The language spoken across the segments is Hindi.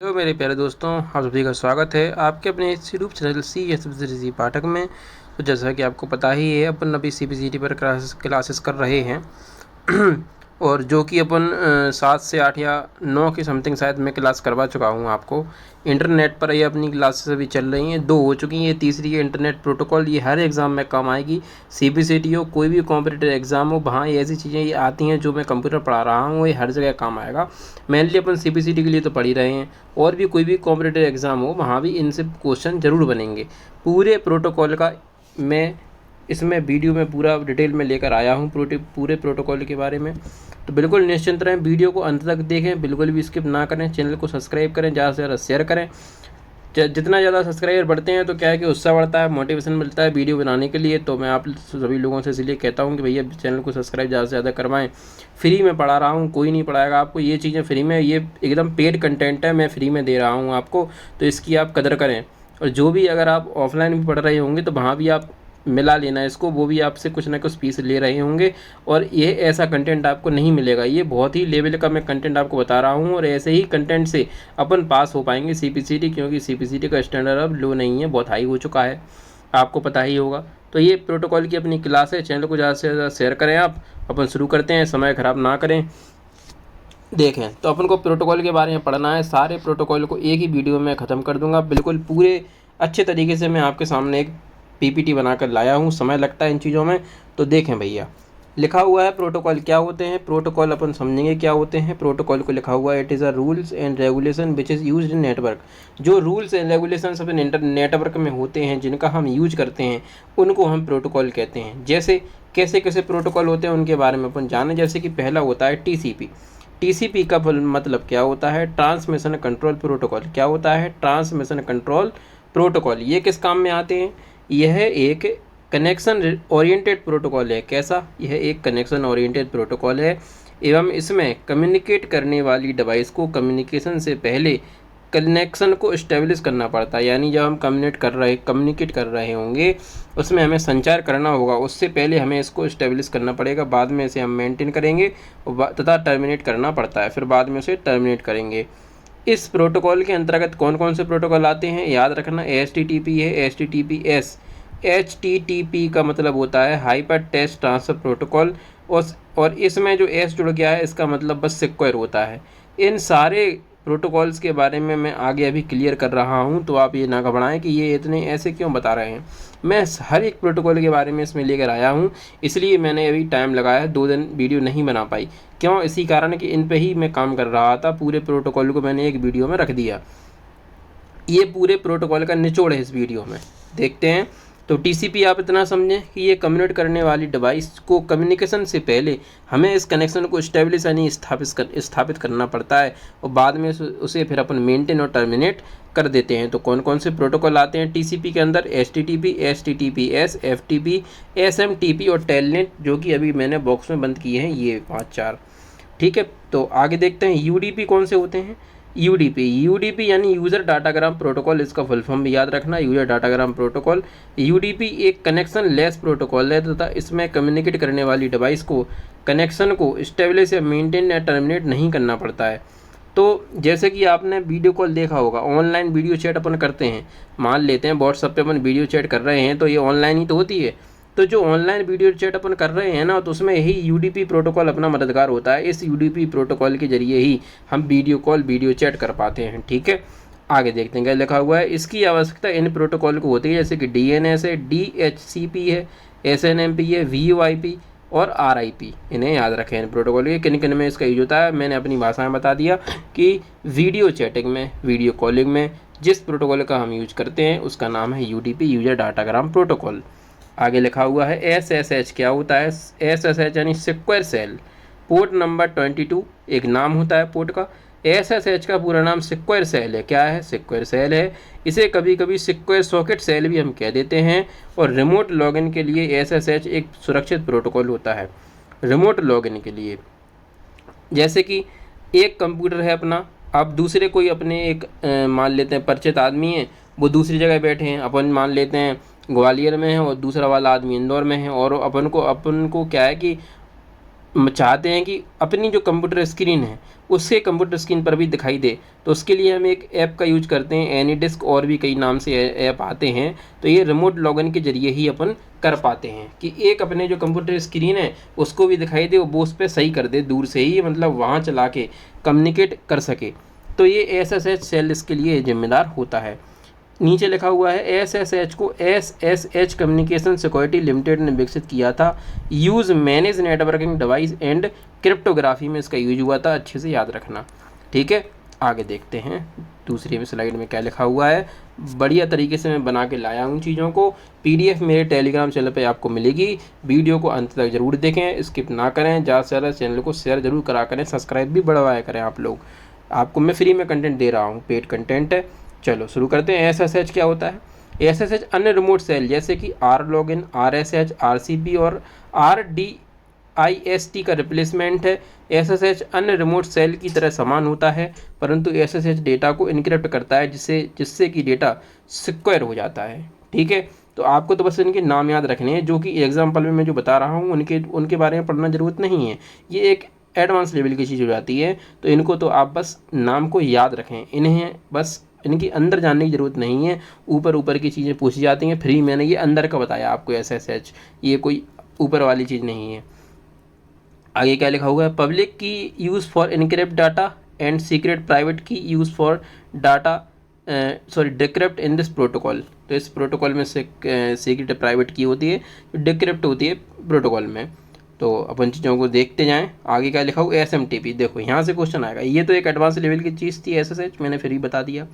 तो मेरे प्यारे दोस्तों, आप सभी का स्वागत है आपके अपने यूट्यूब चैनल सी पाठक में। तो जैसा कि आपको पता ही है, अपन अभी CPCT पर क्लासेस कर रहे हैं और जो कि अपन 7 से 8 या 9 की समथिंग शायद मैं क्लास करवा चुका हूँ आपको। इंटरनेट पर ये अपनी क्लासेस अभी चल रही हैं, 2 हो चुकी हैं, ये तीसरी है इंटरनेट प्रोटोकॉल। ये हर एग्ज़ाम में काम आएगी। CPCT हो, कोई भी कॉम्पिटिटिव एग्ज़ाम हो, वहाँ ये ऐसी चीज़ें ये आती हैं जो मैं कंप्यूटर पढ़ा रहा हूँ, ये हर जगह काम आएगा। मेनली अपन CPCT के लिए तो पढ़ ही रहे हैं, और भी कोई भी कॉम्पिटिटिव एग्ज़ाम हो वहाँ भी इनसे क्वेश्चन ज़रूर बनेंगे। पूरे प्रोटोकॉल का मैं इसमें वीडियो में पूरा डिटेल में लेकर आया हूँ, पूरे प्रोटोकॉल के बारे में। तो बिल्कुल निश्चिंत रहें, वीडियो को अंत तक देखें, बिल्कुल भी स्किप ना करें, चैनल को सब्सक्राइब करें, ज़्यादा से ज़्यादा शेयर करें। जितना ज़्यादा सब्सक्राइबर बढ़ते हैं तो क्या है कि उत्साह बढ़ता है, मोटिवेशन मिलता है वीडियो बनाने के लिए। तो मैं आप सभी लोगों से इसलिए कहता हूँ कि भैया चैनल को सब्सक्राइब ज़्यादा से ज़्यादा करवाएं। फ्री में पढ़ा रहा हूँ, कोई नहीं पढ़ाएगा आपको ये चीज़ें फ्री में। ये एकदम पेड कंटेंट है, मैं फ्री में दे रहा हूँ आपको, तो इसकी आप कदर करें। और जो भी अगर आप ऑफलाइन भी पढ़ रहे होंगे तो वहाँ भी आप मिला लेना इसको, वो भी आपसे कुछ ना कुछ फीस ले रहे होंगे। और ये ऐसा कंटेंट आपको नहीं मिलेगा, ये बहुत ही लेवल का मैं कंटेंट आपको बता रहा हूँ, और ऐसे ही कंटेंट से अपन पास हो पाएंगे CPCT, क्योंकि CPCT का स्टैंडर्ड अब लो नहीं है, बहुत हाई हो चुका है, आपको पता ही होगा। तो ये प्रोटोकॉल की अपनी क्लास है, चैनल को ज़्यादा से ज़्यादा शेयर करें आप। अपन शुरू करते हैं, समय ख़राब ना करें। देखें, तो अपन को प्रोटोकॉल के बारे में पढ़ना है। सारे प्रोटोकॉल को एक ही वीडियो में ख़त्म कर दूंगा, बिल्कुल पूरे अच्छे तरीके से मैं आपके सामने एक PPT बनाकर लाया हूँ। समय लगता है इन चीज़ों में, तो देखें भैया। लिखा हुआ है प्रोटोकॉल क्या होते हैं। प्रोटोकॉल अपन समझेंगे क्या होते हैं। प्रोटोकॉल को लिखा हुआ है, it is a rules and regulation which is used in network. जो रूल्स एंड रेगुलेशंस अपन नेटवर्क में होते हैं, जिनका हम यूज करते हैं, उनको हम प्रोटोकॉल कहते हैं। जैसे कैसे कैसे प्रोटोकॉल होते हैं उनके बारे में अपन जानें। जैसे कि पहला होता है TCP का मतलब क्या होता है, ट्रांसमिशन कंट्रोल प्रोटोकॉल। क्या होता है, ट्रांसमिशन कंट्रोल प्रोटोकॉल। ये किस काम में आते हैं, यह एक कनेक्शन ओरिएंटेड प्रोटोकॉल है। कैसा, यह एक कनेक्शन ओरिएंटेड प्रोटोकॉल है, एवं इसमें कम्युनिकेट करने वाली डिवाइस को कम्युनिकेशन से पहले कनेक्शन को इस्टेब्लिश करना पड़ता है। यानी जब हम कम्युनिकेट कर रहे होंगे, उसमें हमें संचार करना होगा, उससे पहले हमें इसको इस्टेब्लिश करना पड़ेगा, बाद में इसे हम मेंटेन करेंगे तथा टर्मिनेट करना पड़ता है, फिर बाद में उसे टर्मिनेट करेंगे। इस प्रोटोकॉल के अंतर्गत कौन कौन से प्रोटोकॉल आते हैं, याद रखना। HTTP है, HTTPS। HTTP का मतलब होता है हाइपर टेक्स्ट ट्रांसफर प्रोटोकॉल, और इसमें जो S जुड़ गया है इसका मतलब बस सिक्योर होता है। इन सारे प्रोटोकॉल्स के बारे में मैं आगे अभी क्लियर कर रहा हूं, तो आप ये ना घबराएं कि ये इतने ऐसे क्यों बता रहे हैं। मैं हर एक प्रोटोकॉल के बारे में इसमें लेकर आया हूं, इसलिए मैंने अभी टाइम लगाया, 2 दिन वीडियो नहीं बना पाई। क्यों, इसी कारण कि इन पे ही मैं काम कर रहा था। पूरे प्रोटोकॉल को मैंने एक वीडियो में रख दिया। ये पूरे प्रोटोकॉल का निचोड़ है इस वीडियो में, देखते हैं। तो TCP आप इतना समझें कि ये कम्युनिकेट करने वाली डिवाइस को कम्युनिकेशन से पहले हमें इस कनेक्शन को स्टेब्लिश यानी स्थापित करना पड़ता है, और बाद में उसे फिर अपन मेंटेन और टर्मिनेट कर देते हैं। तो कौन कौन से प्रोटोकॉल आते हैं TCP के अंदर, HTTP, HTTPS, FTP, SMTP और टेलनेट, जो कि अभी मैंने बॉक्स में बंद किए हैं, ये 5-4। ठीक है, तो आगे देखते हैं UDP कौन से होते हैं। UDP यानी यूज़र डाटाग्राम प्रोटोकॉल, इसका फुल फॉर्म भी याद रखना, यूज़र डाटाग्राम प्रोटोकॉल। UDP एक कनेक्शन लेस प्रोटोकॉल है तथा इसमें कम्युनिकेट करने वाली डिवाइस को कनेक्शन को स्टेब्लिश या मेंटेन या टर्मिनेट नहीं करना पड़ता है। तो जैसे कि आपने वीडियो कॉल देखा होगा, ऑनलाइन वीडियो चैट अपन करते हैं, मान लेते हैं व्हाट्सएप पे अपन वीडियो चैट कर रहे हैं, तो ये ऑनलाइन ही तो होती है। तो जो ऑनलाइन वीडियो चैट अपन कर रहे हैं ना, तो उसमें यही UDP प्रोटोकॉल अपना मददगार होता है। इस UDP प्रोटोकॉल के जरिए ही हम वीडियो चैट कर पाते हैं। ठीक है, आगे देखते हैं क्या लिखा हुआ है। इसकी आवश्यकता इन प्रोटोकॉल को होती है, जैसे कि DNS है, DHCP है, SNMP है, VoIP और RIP। इन्हें याद रखें, इन प्रोटोकॉल के किन किन में इसका यूज होता है। मैंने अपनी भाषा में बता दिया कि वीडियो चैटिंग में, वीडियो कॉलिंग में जिस प्रोटोकॉल का हम यूज करते हैं उसका नाम है UDP, यूजर डाटाग्राम प्रोटोकॉल। आगे लिखा हुआ है SSH। क्या होता है SSH, यानी सिक्योर सेल। पोर्ट नंबर 22 एक नाम होता है पोर्ट का। SSH का पूरा नाम सिक्योर सेल है। क्या है, सिक्योर सेल है। इसे कभी कभी सिक्योर सॉकेट सेल भी हम कह देते हैं। और रिमोट लॉगिन के लिए SSH एक सुरक्षित प्रोटोकॉल होता है, रिमोट लॉगिन के लिए। जैसे कि एक कंप्यूटर है अपना, आप दूसरे कोई अपने एक मान लेते हैं परिचित आदमी है, वो दूसरी जगह बैठे हैं, अपन मान लेते हैं ग्वालियर में है और दूसरा वाला आदमी इंदौर में है, और अपन को क्या है कि चाहते हैं कि अपनी जो कंप्यूटर स्क्रीन है उसके कंप्यूटर स्क्रीन पर भी दिखाई दे, तो उसके लिए हम एक ऐप का यूज करते हैं, एनीडिस्क और भी कई नाम से ऐप आते हैं। तो ये रिमोट लॉगिन के जरिए ही अपन कर पाते हैं कि एक अपने जो कंप्यूटर स्क्रीन है उसको भी दिखाई दे, वो उस पर सही कर दे दूर से ही, मतलब वहाँ चला के कम्युनिकेट कर सके। तो ये SSH सेल इसके लिए जिम्मेदार होता है। नीचे लिखा हुआ है SSH को SSH कम्युनिकेशन सिक्योरिटी लिमिटेड ने विकसित किया था। Use manage networking device and cryptography में इसका यूज हुआ था, अच्छे से याद रखना। ठीक है, आगे देखते हैं दूसरी में स्लाइड में क्या लिखा हुआ है। बढ़िया तरीके से मैं बना के लाया हूँ चीज़ों को। PDF मेरे टेलीग्राम चैनल पे आपको मिलेगी। वीडियो को अंत तक जरूर देखें, स्किप ना करें, ज़्यादा से ज़्यादा चैनल को शेयर जरूर करा करें, सब्सक्राइब भी बढ़वाया करें आप लोग। आपको मैं फ्री में कंटेंट दे रहा हूँ, पेड कंटेंट है। चलो शुरू करते हैं। SSH क्या होता है? SSH अन्य रिमोट सेल जैसे कि RLogin, RSH, RCP और RDIST का रिप्लेसमेंट है। SSH अन्य रिमोट सेल की तरह समान होता है, परंतु SSH डेटा को इनक्रिप्ट करता है जिससे कि डेटा सिक्योर हो जाता है। ठीक है, तो आपको तो बस इनके नाम याद रखने हैं, जो कि एग्जाम्पल में मैं जो बता रहा हूँ उनके बारे में पढ़ना ज़रूरत नहीं है। ये एक एडवांस लेवल की चीज़ हो जाती है, तो इनको तो आप बस नाम को याद रखें, इन्हें बस इनके अंदर जानने की ज़रूरत नहीं है। ऊपर ऊपर की चीज़ें पूछी जाती हैं फ्री, मैंने ये अंदर का बताया आपको SSH, ये कोई ऊपर वाली चीज़ नहीं है। आगे क्या लिखा हुआ है? Public key use for encrypt data and secret private key use for data decrypt in this protocol. तो इस प्रोटोकॉल में सीक्रेट प्राइवेट की होती है, डिक्रिप्ट होती है प्रोटोकॉल में। तो अपन चीज़ों को देखते जाएं। आगे क्या लिखा हुआ? SMTP। देखो यहाँ से क्वेश्चन आएगा, ये तो एक एडवांस लेवल की चीज़ थी SSH, मैंने फिर ही बता दिया।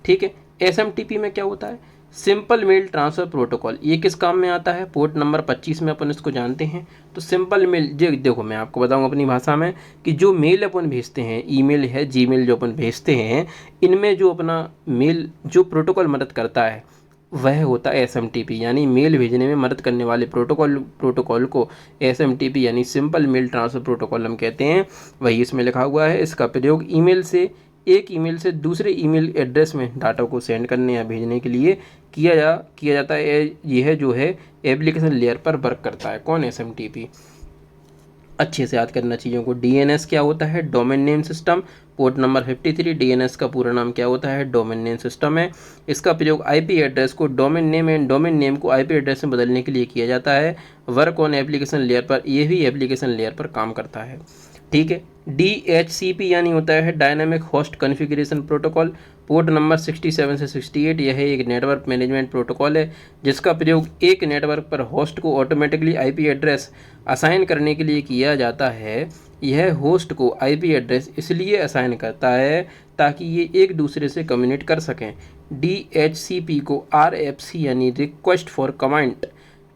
ठीक है, SMTP में क्या होता है? Simple mail transfer protocol. ये किस काम में आता है? पोर्ट नंबर 25 में अपन इसको जानते हैं। तो सिंपल मेल, देखो मैं आपको बताऊँ अपनी भाषा में कि जो मेल अपन भेजते हैं, ईमेल है, Gmail जो अपन भेजते हैं, इनमें जो अपना मेल जो प्रोटोकॉल मदद करता है वह होता है SMTP, यानी मेल भेजने में मदद करने वाले प्रोटोकॉल को SMTP यानी सिंपल मेल ट्रांसफ़र प्रोटोकॉल हम कहते हैं। वही इसमें लिखा हुआ है। इसका प्रयोग एक ईमेल से दूसरे ईमेल एड्रेस में डाटा को सेंड करने या भेजने के लिए किया जाता है। यह जो है एप्लीकेशन लेयर पर वर्क करता है। कौन? SMTP। अच्छे से याद करना चीज़ों को। DNS क्या होता है? Domain name system. Port number 53। DNS का पूरा नाम क्या होता है? डोमेन नेम सिस्टम है। इसका प्रयोग IP एड्रेस को domain name and domain name को IP एड्रेस में बदलने के लिए किया जाता है। वर्क ऑन एप्लीकेशन लेयर पर, यह भी एप्लीकेशन लेयर पर काम करता है। ठीक है, DHCP यानी होता है dynamic host configuration protocol. Port number 67 से 68। यह एक नेटवर्क मैनेजमेंट प्रोटोकॉल है जिसका प्रयोग एक नेटवर्क पर होस्ट को ऑटोमेटिकली IP एड्रेस असाइन करने के लिए किया जाता है। यह होस्ट को IP एड्रेस इसलिए असाइन करता है ताकि ये एक दूसरे से कम्युनिकेट कर सकें। DHCP को RFC यानी रिक्वेस्ट फॉर कमांड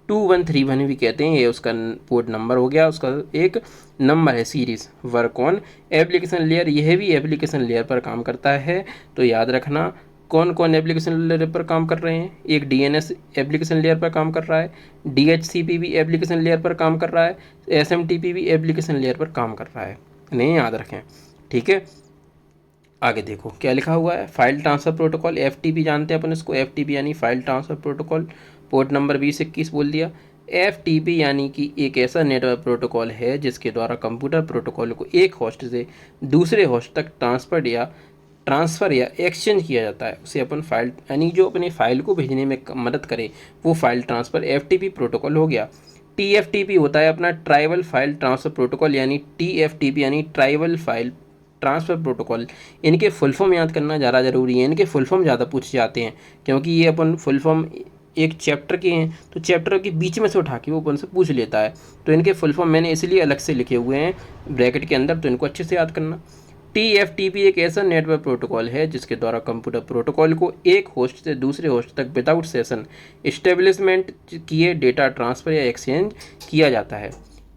2131 भी कहते हैं। ये उसका पोर्ट नंबर हो गया, उसका एक नंबर है series. Work on application layer, यह भी एप्लीकेशन लेयर पर काम करता है। तो याद रखना कौन कौन एप्लीकेशन लेयर पर काम कर रहे हैं। एक DNS एप्लीकेशन लेयर पर काम कर रहा है, DHCP भी एप्लीकेशन लेयर पर काम कर रहा है, SMTP भी एप्लीकेशन लेयर पर काम कर रहा है। इन्हें याद रखें। ठीक है, आगे देखो क्या लिखा हुआ है। फाइल ट्रांसफ़र प्रोटोकॉल, FTP जानते हैं अपन इसको। FTP यानी file transfer protocol. Port number 2021 बोल दिया। FTP यानी कि एक ऐसा नेटवर्क प्रोटोकॉल है जिसके द्वारा कंप्यूटर प्रोटोकॉल को एक होस्ट से दूसरे होस्ट तक ट्रांसफ़र या एक्सचेंज किया जाता है। उसे अपन फाइल यानी जो अपने फाइल को भेजने में मदद करे वो फाइल ट्रांसफ़र FTP प्रोटोकॉल हो गया। TFTP होता है अपना ट्राइबल फाइल ट्रांसफ़र प्रोटोकॉल, यानी TFTP यानी ट्राइबल फाइल ट्रांसफ़र प्रोटोकॉल। इनके फुल फॉर्म याद करना ज़्यादा ज़रूरी है, इनके फुल फॉर्म ज़्यादा पूछे जाते हैं क्योंकि ये अपन फुल फॉर्म एक चैप्टर के हैं, तो चैप्टर के बीच में से उठा के वो अपन से पूछ लेता है। तो इनके फुल फॉर्म मैंने इसलिए अलग से लिखे हुए हैं ब्रैकेट के अंदर, तो इनको अच्छे से याद करना। TFTP एक ऐसा नेटवर्क प्रोटोकॉल है जिसके द्वारा कंप्यूटर प्रोटोकॉल को एक होस्ट से दूसरे होस्ट तक विदाउट सेशन एस्टेब्लिशमेंट किए डेटा ट्रांसफ़र या एक्सचेंज किया जाता है।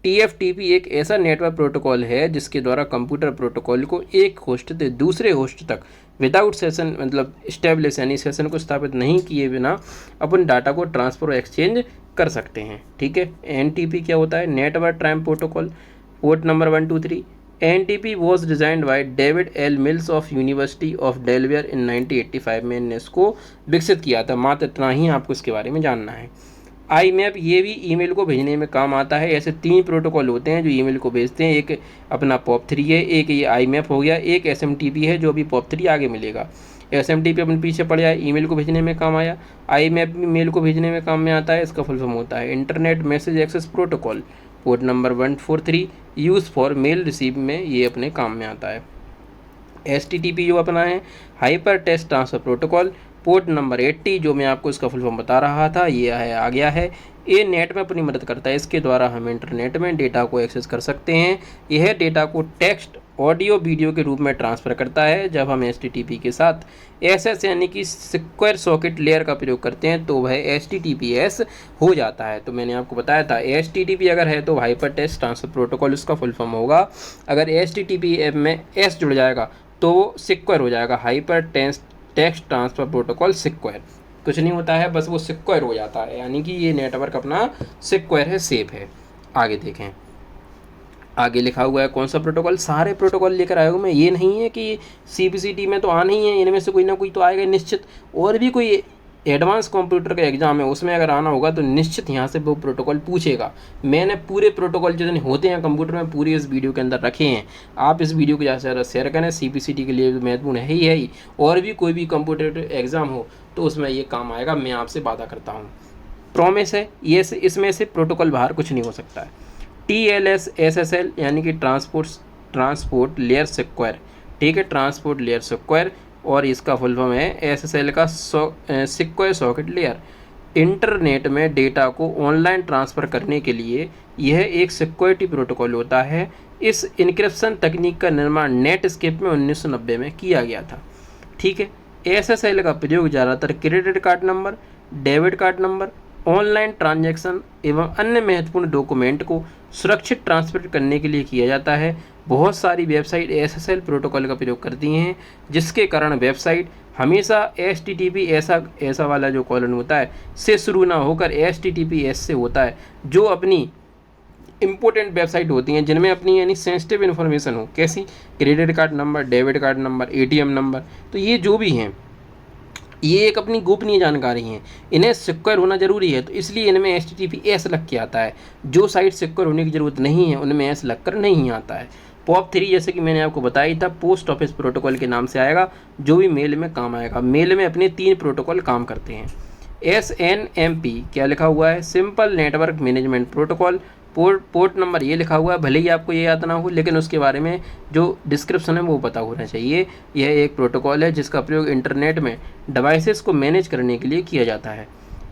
TFTP एक ऐसा नेटवर्क प्रोटोकॉल है जिसके द्वारा कंप्यूटर प्रोटोकॉल को एक होस्ट से दूसरे होस्ट तक विदाउट सेशन मतलब स्टेब्लिश यानी सेशन को स्थापित नहीं किए बिना अपन डाटा को ट्रांसफ़र और एक्सचेंज कर सकते हैं। ठीक है, NTP क्या होता है? Network transfer protocol. Port number 123। NTP was designed by David L Mills of University of Delaware in 1985 में इसको विकसित किया था। मात्र इतना ही आपको इसके बारे में जानना है। IMAP ये भी ईमेल को भेजने में काम आता है। ऐसे 3 प्रोटोकॉल होते हैं जो ईमेल को भेजते हैं। एक अपना POP3 है, एक ये IMAP हो गया, एक SMTP है जो अभी POP3 आगे मिलेगा। SMTP अपन पीछे पड़ जाए, ईमेल को भेजने में काम आया। IMAP भी मेल को भेजने में काम में आता है। इसका फुल फॉर्म होता है internet message access protocol, port number 143, use for mail receive में ये अपने काम में आता है। HTTP जो अपना है hyper text transfer protocol, port number 80, जो मैं आपको इसका फुल फॉर्म बता रहा था, ये आ गया है। ये नेट में अपनी मदद करता है। इसके द्वारा हम इंटरनेट में डेटा को एक्सेस कर सकते हैं। यह डेटा को टेक्स्ट, ऑडियो, वीडियो के रूप में ट्रांसफ़र करता है। जब हम HTTP के साथ SS यानी कि सिक्योर सॉकेट लेयर का प्रयोग करते हैं तो वह HTTPS हो जाता है। तो मैंने आपको बताया था HTTP अगर है तो हाइपर टेक्स्ट ट्रांसफ़र प्रोटोकॉल उसका फुल फॉर्म होगा। अगर HTTP में S जुड़ जाएगा तो वो सिक्योर हो जाएगा, hyper text transfer protocol secure. कुछ नहीं होता है, बस वो सिक्योर हो जाता है, यानी कि ये नेटवर्क अपना सिक्योर है, सेफ है। आगे देखें, आगे लिखा हुआ है कौन सा प्रोटोकॉल। सारे प्रोटोकॉल लेकर आया हूँ मैं, ये नहीं है कि CPCT में तो आना ही है, इनमें से कोई ना कोई तो आएगा निश्चित। और भी कोई एडवांस कंप्यूटर का एग्ज़ाम है उसमें अगर आना होगा तो निश्चित यहाँ से वो प्रोटोकॉल पूछेगा। मैंने पूरे प्रोटोकॉल जितने होते हैं कंप्यूटर में पूरे इस वीडियो के अंदर रखे हैं। आप इस वीडियो को ज़्यादा से ज़्यादा शेयर करें, CPCT के लिए महत्वपूर्ण है ही। और भी कोई भी कंप्यूटर एग्ज़ाम हो तो उसमें ये काम आएगा, मैं आपसे वादा करता हूँ, प्रॉमिस है। ये इसमें से प्रोटोकॉल बाहर कुछ नहीं हो सकता है। TLS SSL यानी कि ट्रांसपोर्ट लेयर सिक्योर, ठीक है, ट्रांसपोर्ट लेयर सिक्योर। और इसका फुल फॉर्म है SSL का सिक्योर सॉकेट लेयर। इंटरनेट में डेटा को ऑनलाइन ट्रांसफ़र करने के लिए यह एक सिक्योरिटी प्रोटोकॉल होता है। इस इनक्रिप्शन तकनीक का निर्माण नेटस्केप में 1990 में किया गया था, ठीक है। SSL का प्रयोग ज़्यादातर credit card number, debit card number, online transaction एवं अन्य महत्वपूर्ण डॉक्यूमेंट को सुरक्षित ट्रांसफर करने के लिए किया जाता है। बहुत सारी वेबसाइट SSL प्रोटोकॉल का प्रयोग करती हैं, जिसके कारण वेबसाइट हमेशा HTTP ऐसा वाला जो कॉलन होता है से शुरू ना होकर HTTPS से होता है, जो अपनी इम्पोर्टेंट वेबसाइट होती हैं जिनमें अपनी यानी सेंसिटिव इन्फॉर्मेशन हो। कैसी? Credit card number, debit card number, ATM number, तो ये जो भी हैं ये एक अपनी गोपनीय जानकारी हैं, इन्हें सिक्योर होना जरूरी है। तो इसलिए इनमें HTTPS लग के आता है। जो साइट सिक्योर होने की ज़रूरत नहीं है उनमें S लग कर नहीं आता है। POP3 जैसे कि मैंने आपको बताया था, पोस्ट ऑफिस प्रोटोकॉल के नाम से आएगा, जो भी मेल में काम आएगा। मेल में अपने 3 प्रोटोकॉल काम करते हैं। SNMP क्या लिखा हुआ है? Simple network management protocol. Port number ये लिखा हुआ है, भले ही आपको ये याद ना हो लेकिन उसके बारे में जो डिस्क्रिप्शन है वो पता होना चाहिए। यह एक प्रोटोकॉल है जिसका प्रयोग इंटरनेट में डिवाइसेस को मैनेज करने के लिए किया जाता है।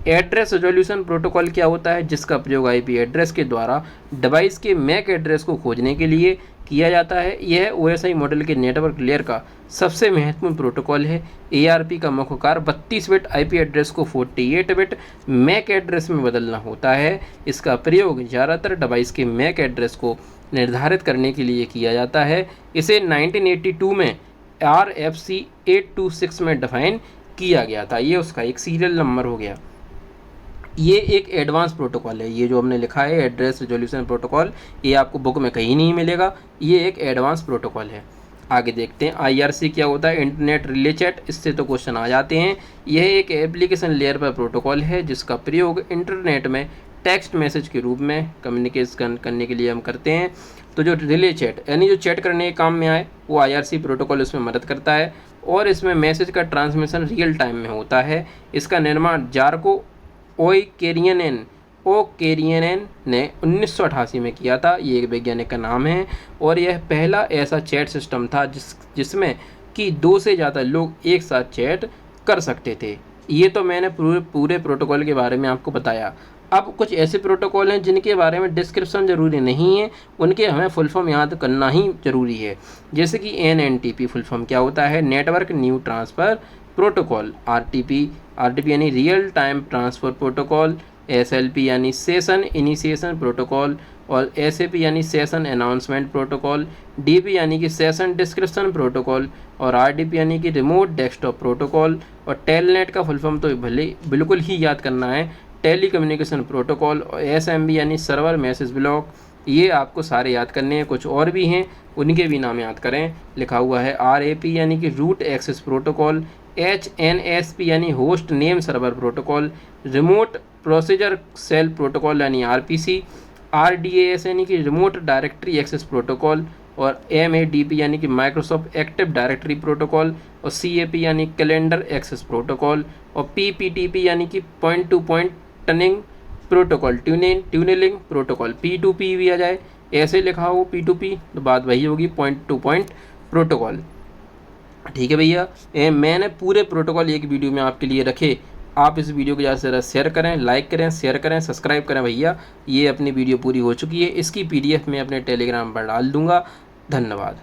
एड्रेस रेजोल्यूशन प्रोटोकॉल क्या होता है? जिसका प्रयोग IP एड्रेस के द्वारा डिवाइस के मैक एड्रेस को खोजने के लिए किया जाता है। यह OSI मॉडल के नेटवर्क लेयर का सबसे महत्वपूर्ण प्रोटोकॉल है। ARP का मुख्य कार्य 32 बिट IP एड्रेस को 48 बिट मैक एड्रेस में बदलना होता है। इसका प्रयोग ज़्यादातर डिवाइस के मैक एड्रेस को निर्धारित करने के लिए किया जाता है। इसे 1982 में RFC 826 में डिफाइन किया गया था। ये उसका एक सीरियल नंबर हो गया। ये एक एडवांस प्रोटोकॉल है, ये जो हमने लिखा है एड्रेस रिजोल्यूशन प्रोटोकॉल, ये आपको बुक में कहीं नहीं मिलेगा। ये एक एडवांस प्रोटोकॉल है। आगे देखते हैं IRC क्या होता है? इंटरनेट रिले चैट, इससे तो क्वेश्चन आ जाते हैं। यह एक एप्लीकेशन लेयर पर प्रोटोकॉल है जिसका प्रयोग इंटरनेट में टेक्स्ट मैसेज के रूप में कम्युनिकेशन करने के लिए हम करते हैं। तो जो रिले चैट यानी जो चैट करने के काम में आए वो IRC प्रोटोकॉल इसमें मदद करता है। और इसमें मैसेज का ट्रांसमिशन रियल टाइम में होता है। इसका निर्माण जार्को ओकेरियनन ने 1988 में किया था। ये एक वैज्ञानिक का नाम है और यह पहला ऐसा चैट सिस्टम था जिसमें कि 2 से ज़्यादा लोग एक साथ चैट कर सकते थे। ये तो मैंने पूरे प्रोटोकॉल के बारे में आपको बताया। अब कुछ ऐसे प्रोटोकॉल हैं जिनके बारे में डिस्क्रिप्शन ज़रूरी नहीं है, उनके हमें फुल फॉर्म याद करना ही ज़रूरी है। जैसे कि NNTP फुल फॉर्म क्या होता है? Network new transfer protocol. RTP यानी real time transfer protocol. SLP यानी सेशन इनिशिएशन प्रोटोकॉल और SAP यानी सेशन अनाउंसमेंट प्रोटोकॉल। DP यानी कि सेशन डिस्क्रिप्शन प्रोटोकॉल और RDP यानी कि रिमोट डेस्कटॉप प्रोटोकॉल। और टेलनेट का फुल फॉर्म तो भले बिल्कुल ही याद करना है, टेली कम्युनिकेशन प्रोटोकॉल। और SMB यानी सर्वर मैसेज ब्लॉक। ये आपको सारे याद करने हैं, कुछ और भी हैं उनके भी नाम याद करें। लिखा हुआ है RAP यानी कि रूट एक्सेस प्रोटोकॉल। HNSP यानी host name server protocol, remote procedure call protocol यानी RPC, RDAS यानी कि रिमोट डायरेक्टरी एक्सेस प्रोटोकॉल, और MADP यानी कि माइक्रोसॉफ्ट एक्टिव डायरेक्टरी प्रोटोकॉल, और CAP यानी कैलेंडर एक्सेस प्रोटोकॉल, और PPTP यानी कि point to point tunnelling protocol, tuning protocol, P2P भी आ जाए, ऐसे लिखा हो P2P तो बात वही होगी, पॉइंट टू पॉइंट प्रोटोकॉल। ठीक है भैया, मैंने पूरे प्रोटोकॉल एक वीडियो में आपके लिए रखे। आप इस वीडियो को ज़्यादा से ज़्यादा शेयर करें, लाइक करें, शेयर करें, सब्सक्राइब करें भैया। ये अपनी वीडियो पूरी हो चुकी है, इसकी PDF मैं अपने टेलीग्राम पर डाल दूँगा। धन्यवाद।